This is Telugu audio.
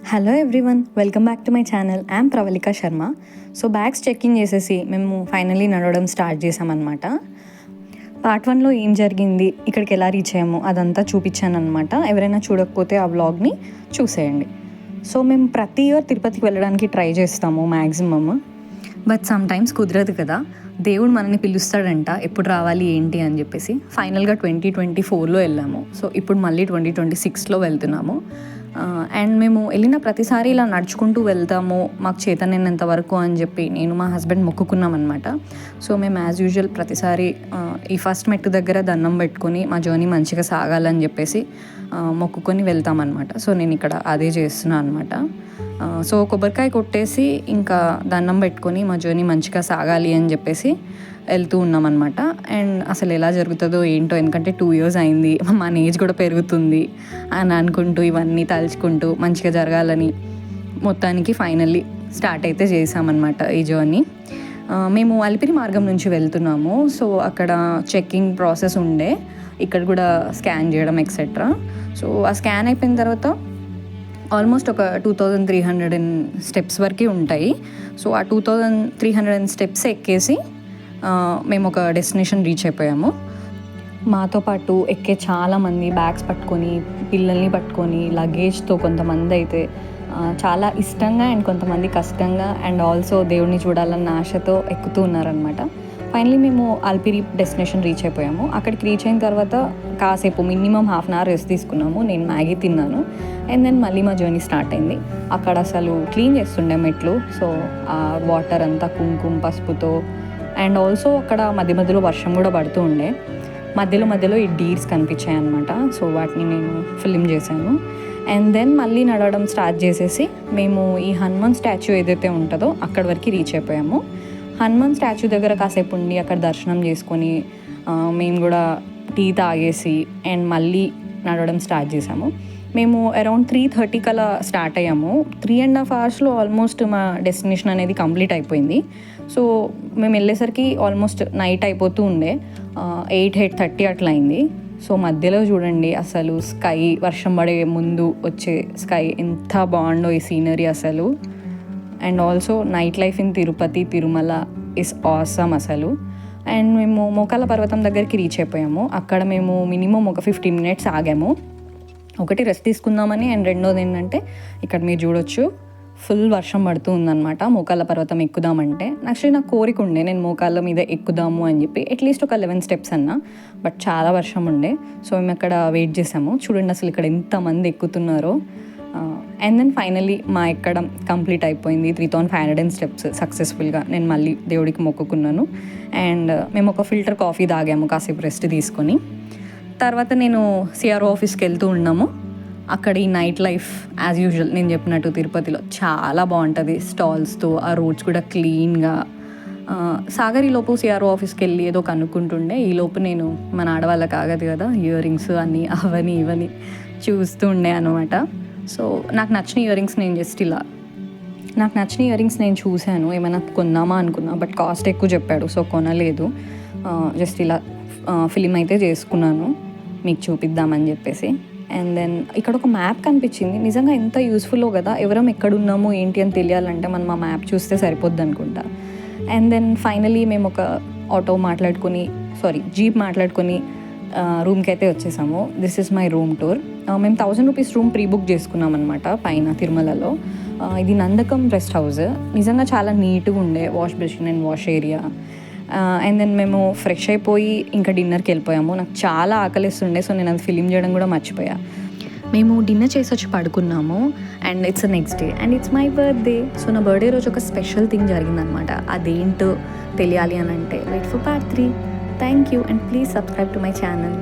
Hello everyone, welcome back to my channel. I'm Pravallika Sharma. So bags checking చేసేసి మేము ఫైనల్లీ నడవడం స్టార్ట్ చేసామన్నమాట. పార్ట్ 1లో ఏం జరిగింది, ఇక్కడికి ఎలా రీచ్ అయ్యాము అదంతా చూపించాను అనమాట. ఎవరైనా చూడకపోతే ఆ వ్లాగ్ని చూసేయండి. సో మేము ప్రతి ఇయర్ తిరుపతికి వెళ్ళడానికి ట్రై చేస్తాము మ్యాక్సిమమ్. బట్ సమ్ టైమ్స్ కుదరదు కదా, దేవుడు మనల్ని పిలుస్తాడంట ఎప్పుడు రావాలి ఏంటి అని చెప్పేసి. ఫైనల్గా 2024లో వెళ్ళాము. సో ఇప్పుడు మళ్ళీ 2026లో వెళ్తున్నాము. అండ్ మేము వెళ్ళిన ప్రతిసారి ఇలా నడుచుకుంటూ వెళ్తాము, మాకు చేతనైనంత వరకు అని చెప్పి నేను మా హస్బెండ్ మొక్కుకున్నాం అనమాట. సో మేము యాజ్ యూజువల్ ప్రతిసారి ఈ ఫస్ట్ మెట్టు దగ్గర దండం పెట్టుకొని మా జర్నీ మంచిగా సాగాలని చెప్పేసి మొక్కుకొని వెళ్తామన్నమాట. సో నేను ఇక్కడ అదే చేస్తున్నాను అనమాట. సో కొబ్బరికాయ కొట్టేసి ఇంకా దండం పెట్టుకొని మా జర్నీ మంచిగా సాగాలి అని చెప్పేసి వెళ్తూ ఉన్నామన్నమాట. అండ్ అసలు ఎలా జరుగుతుందో ఏంటో, ఎందుకంటే 2 years అయింది, మన ఏజ్ కూడా పెరుగుతుంది అని అనుకుంటూ ఇవన్నీ తలుచుకుంటూ మంచిగా జరగాలని మొత్తానికి ఫైనల్లీ స్టార్ట్ అయితే చేసామన్నమాట ఈ జర్నీ. మేము అలిపిరి మార్గం నుంచి వెళ్తున్నాము. సో అక్కడ చెక్కింగ్ ప్రాసెస్ ఉండే, ఇక్కడ కూడా స్కాన్ చేయడం ఎక్సెట్రా. సో ఆ స్కాన్ అయిపోయిన తర్వాత ఆల్మోస్ట్ ఒక 2300 స్టెప్స్ వరకు ఉంటాయి. సో ఆ 2300 స్టెప్స్ ఎక్కేసి మేము ఒక డెస్టినేషన్ రీచ్ అయిపోయాము. మాతో పాటు ఎక్కే చాలామంది బ్యాగ్స్ పట్టుకొని, పిల్లల్ని పట్టుకొని, లగేజ్తో, కొంతమంది అయితే చాలా ఇష్టంగా అండ్ కొంతమంది కష్టంగా అండ్ ఆల్సో దేవుడిని చూడాలన్న ఆశతో ఎక్కుతూ ఉన్నారనమాట. ఫైనలీ మేము అలిపిరి డెస్టినేషన్ రీచ్ అయిపోయాము. అక్కడికి రీచ్ అయిన తర్వాత కాసేపు మినిమం 1/2 hour రెస్ట్ తీసుకున్నాము. నేను మ్యాగీ తిన్నాను అండ్ దెన్ మళ్ళీ మా జర్నీ స్టార్ట్ అయింది. అక్కడ అసలు క్లీన్ చేస్తుండే మెట్లు. సో ఆ వాటర్ అంతా కుంకుమ పసుపుతో అండ్ ఆల్సో అక్కడ మధ్య మధ్యలో వర్షం కూడా పడుతూ ఉండే. మధ్యలో ఈ డీర్స్ కనిపించాయి అనమాట. సో వాటిని నేను ఫిల్మ్ చేశాను. అండ్ దెన్ మళ్ళీ నడవడం స్టార్ట్ చేసేసి మేము ఈ హనుమాన్ స్టాచ్యూ ఏదైతే ఉంటుందో అక్కడి వరకు రీచ్ అయిపోయాము. హనుమాన్ స్టాచ్యూ దగ్గర కాసేపు ఉండి అక్కడ దర్శనం చేసుకొని మేము కూడా టీ తాగేసి అండ్ మళ్ళీ నడవడం స్టార్ట్ చేసాము. మేము అరౌండ్ 3:30 కలా స్టార్ట్ అయ్యాము. 3.5 hours ఆల్మోస్ట్ మా డెస్టినేషన్ అనేది కంప్లీట్ అయిపోయింది. సో మేము వెళ్ళేసరికి ఆల్మోస్ట్ నైట్ అయిపోతూ ఉండే, 8:30 అట్లా అయింది. సో మధ్యలో చూడండి అసలు స్కై, వర్షం పడే ముందు వచ్చే స్కై ఎంత బాగుండో ఈ సీనరీ అసలు. And also night life in Tirupati, Tirumala is awesome అసలు. అండ్ మేము మోకాళ్ళ పర్వతం దగ్గరికి రీచ్ అయిపోయాము. అక్కడ మేము మినిమం ఒక 15 minutes ఆగాము. ఒకటి రెస్ట్ తీసుకుందామని, అండ్ రెండోది ఏంటంటే ఇక్కడ మీరు చూడొచ్చు ఫుల్ వర్షం పడుతూ ఉందన్నమాట. మోకాళ్ళ పర్వతం ఎక్కుదామంటే నాకు కోరిక ఉండే, నేను మోకాళ్ళ మీద ఎక్కుదాము అని చెప్పి అట్లీస్ట్ ఒక 11 steps అన్నా. బట్ చాలా వర్షం ఉండే. సో మేము అక్కడ వెయిట్ చేసాము. చూడండి అసలు ఇక్కడ ఎంతమంది ఎక్కుతున్నారో. అండ్ దెన్ ఫైనల్లీ మా ఎక్కడం కంప్లీట్ అయిపోయింది. 3500 steps సక్సెస్ఫుల్గా నేను మళ్ళీ దేవుడికి మొక్కుకున్నాను. అండ్ మేము ఒక ఫిల్టర్ కాఫీ తాగాము కాసేపు రెస్ట్ తీసుకొని. తర్వాత నేను సిఆర్ఓ ఆఫీస్కి వెళ్తూ ఉన్నాము. అక్కడ ఈ నైట్ లైఫ్ యాజ్ యూజువల్ నేను చెప్పినట్టు తిరుపతిలో చాలా బాగుంటుంది, స్టాల్స్తో, ఆ రోడ్స్ కూడా క్లీన్గా. సాగర్ ఈలోపు సిఆర్ఓ ఆఫీస్కి వెళ్ళి ఏదో కనుక్కుంటుండే. ఈలోపు నేను మన ఆడవాళ్ళకి ఆగదు కదా, ఇయర్ రింగ్స్ అని అవని ఇవని చూస్తూ ఉండే అనమాట. సో నాకు నచ్చిన ఇయర్ రింగ్స్ నేను చూశాను, ఏమైనా కొందామా అనుకున్నా. బట్ కాస్ట్ ఎక్కువ చెప్పాడు, సో కొనలేదు. జస్ట్ ఇలా ఫిలిం అయితే చేసుకున్నాను మీకు చూపిద్దామని చెప్పేసి. అండ్ దెన్ ఇక్కడ ఒక మ్యాప్ కనిపించింది. నిజంగా ఎంత యూస్ఫుల్లో కదా, ఎవరం ఎక్కడున్నాము ఏంటి అని తెలియాలంటే మనం ఆ మ్యాప్ చూస్తే సరిపోద్ది అనుకుంటా. అండ్ దెన్ ఫైనలీ మేము ఒక జీప్ మాట్లాడుకొని రూమ్కి అయితే వచ్చేసాము. This is my room tour. మేము 1000 rupees రూమ్ ప్రీ బుక్ చేసుకున్నాం అనమాట పైన తిరుమలలో. ఇది నందకం రెస్ట్ హౌస్. నిజంగా చాలా నీట్గా ఉండే, wash basin and wash area. And then మేము ఫ్రెష్ అయిపోయి ఇంకా డిన్నర్కి వెళ్ళిపోయాము. నాకు చాలా ఆకలిస్తుండే, సో నేను అది ఫిలిం చేయడం కూడా మర్చిపోయా. మేము డిన్నర్ చేసి వచ్చి పడుకున్నాము. And it's next day and it's my birthday. So నా బర్త్డే రోజు ఒక స్పెషల్ థింగ్ జరిగిందనమాట. అదేంటో తెలియాలి అని అంటే wait for part 3. Thank you and please subscribe to my channel.